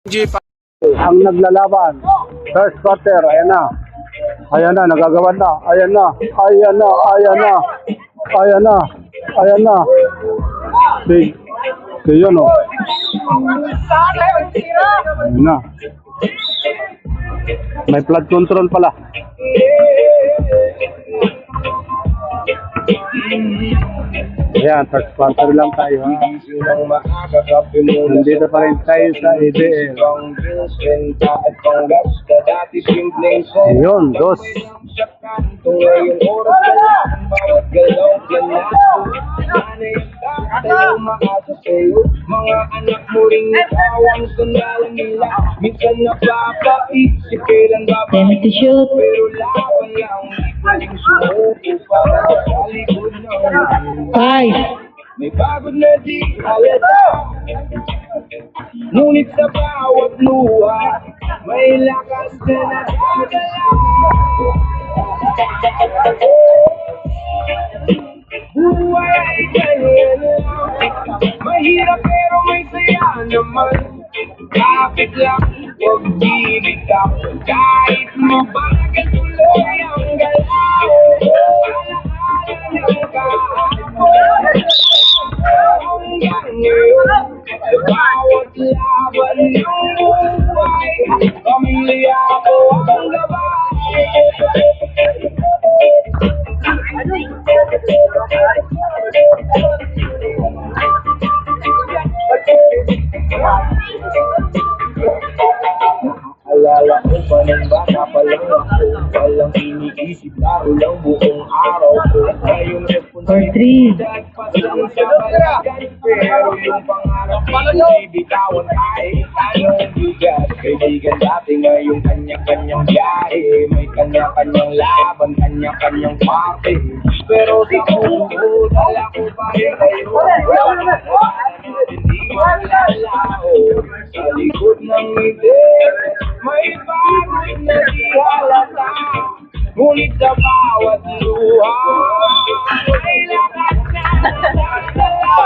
Ang naglalaban. First quarter, ayan na. Ayan na, nagagawan na. Ayan na. Ayan na. Ayan na. Ayan na. Ayan na. Okay, yun o. Ayan na. May flood control pala. Ayan, first quarter lang tayo ha. Nandito pa rin tayo sa EBL. Ayun, dos. Mga anak mo ring nawang sandalan nila. Minsan napapaisip kailan babalik Time to shoot. pero laban lang di pa rin sumuko para sa likod ng 5. may pagod na di halata. Ngunit sa bawat luha may lakas na nagagalaw. Buhay ay ganyan lang, mahirap pero may saya naman. Kapit lang, huwag bibitaw, kahit mabagal tuloy ang galaw. Alaala ng kahapon hanggang ngayon, sa bawat laban ng buhay, pamilya ko ang gabay. Alala ko pa ng bata pa lang ako, walang iniisip, laro lang buong araw ko. Ngayong responsibilidad pasang sa balagan, pero yung pangarap ko bibitawan kahit anong bigat. Kaibigan dati ngayong kanya-kanyang biyahe, may kanya-kanyang laban, kanya-kanyang parte. Pero sa puso, dala ko pa rin kayo. Hindi malalao sa likod ng ngiti. May pagod na di halata, ngunit sa bawat luha may lakas na nagdadala.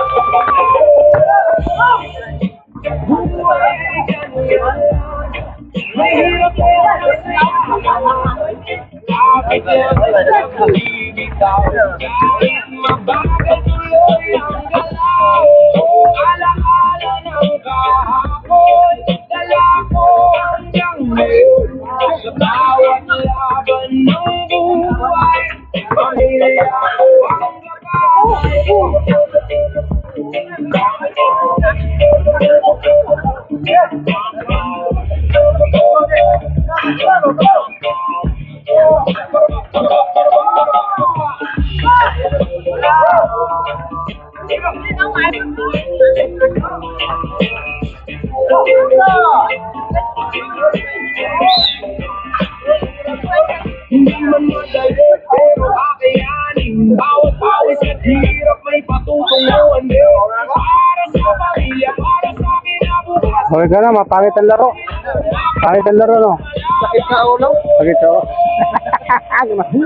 Buhay ay ganyan, mahirap pero masaya naman. Kapit lang sa bibitaw, kahit mabagal tuloy ang galaw. Alaala ng kahapon, dala ko hanggang ngayon. Sa bawat laban ng buhay, pamilya ko ang gabay. Hindi man madali pero kakayanin, bawat pawis at hirap may patutunguhan din. Para sa pamilya, para sa kinabukasan. Okay ka na, mapangit ang laro. Pangit ang laro, no? Sakit sa ulo. Sakit sa ulo.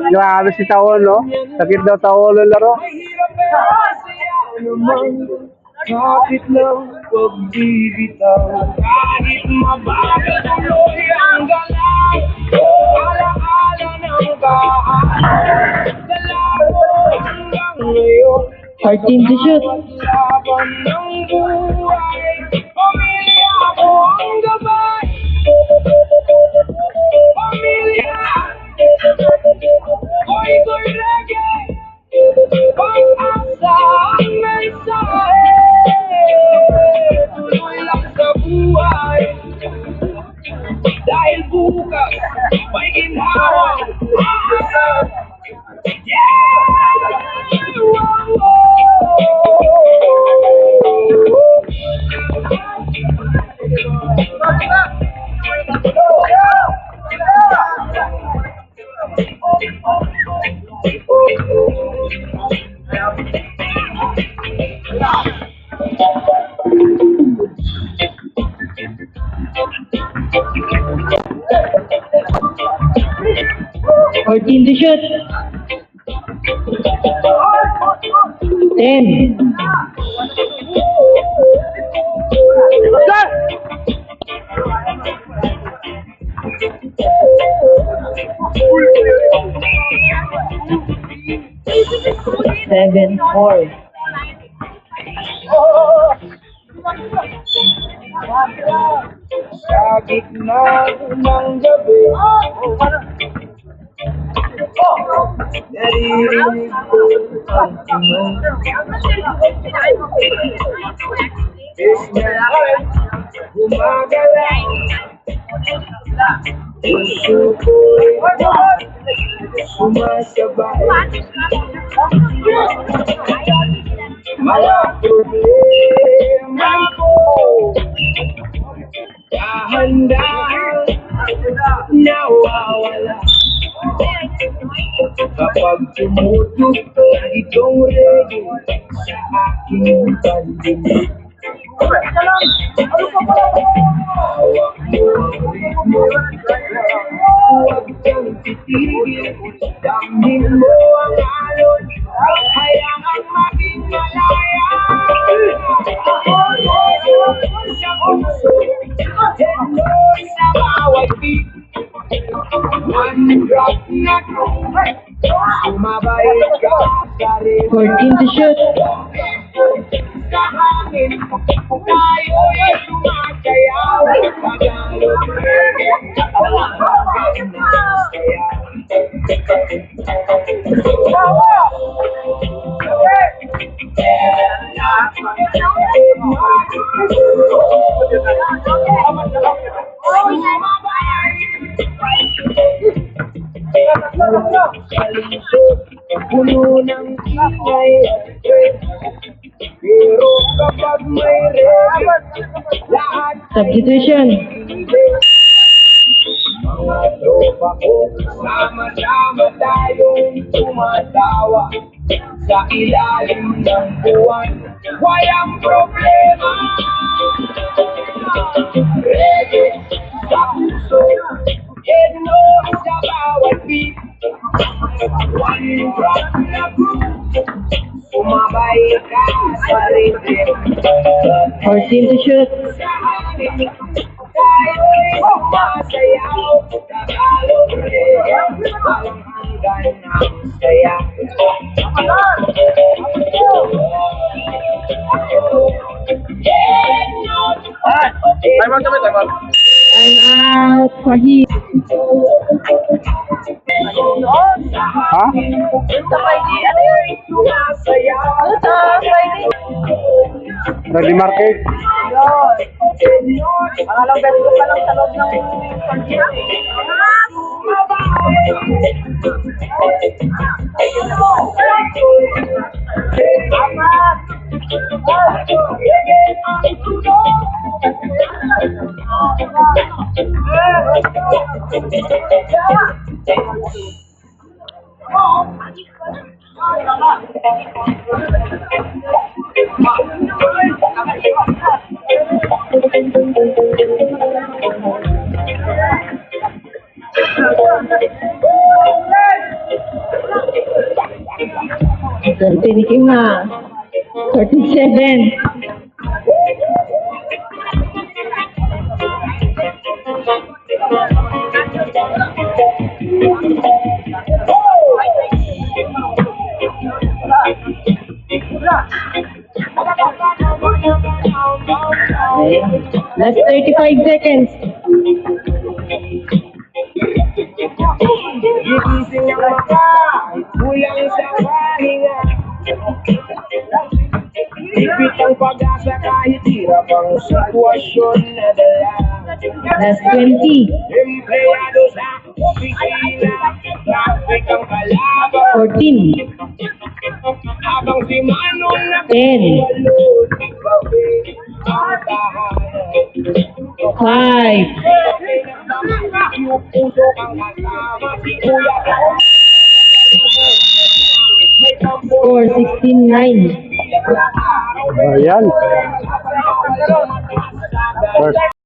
Grabe si Tawon, no? Sakit daw Tawon ang laro. Mahirap pero masaya naman. Kapit lang, huwag bibitaw, kahit mabagal tuloy ang galaw. Alaala ng kahapon, dala ko hanggang ngayon. 14 to shoot. Laban ng buhay, pamilya ko ang gabay. Pamilya, ko'y reggae, pang-asa ang mensahe. Tuloy lang sa buhay, dahil bukas may ginhawa. Fourteen to shoot. 10. Seven, four. Sa gitna ng gabi, naririnig ko ang tunog. Isyan ay gumagalaw. Puso ko'y sumasabay. Mga problema ko dahan-dahan nawawala. Kapag tumutugtog itong reggae sa aking pandinig. Hawak mo ang ritmo, huwag kang titigil. Damhin mo ang alon, hayaan maging malaya. Sa puso, hello sa bawat beat. One drop na sumabay ka sa rin. 14 to shoot. Sa hangin, tayo'y sumasayaw. Tagalog reggae, walang hanggang na sayaw. Puno ng ingay at stress. Pero kapag may reggae, lahat Substitution. hindi. Mga tropa ko, sama-sama tayong tumatawa sa ilalim ng buwan. Walang problema. Reggae sa puso, hello sa bawat beat. One drop na groove, sumabay ka sa rhythm. 14 to shoot. Sa hangin, tayo'y sumasayaw. Tagalog reggae, walang hanggan ng saya. I'm out. Fahid. Ha? Ready market? Pangalawang beses ko pa lang sa loob ng kondihan. Tinikim na. 37. Last 35 seconds. Gigising ang mata, kulang sa pahinga. Ipit ang pag-asa kahit hirap ang sitwasyon na dala. Last 20. Empleyado sa opisina, traffic ang kalaban. 14. Habang si Manong 10. nagwalod, bawi ang tahanan. 5. Yung puso kang kasama, si Kuya Tom. May tambor 4, 16, 9. Ayan. First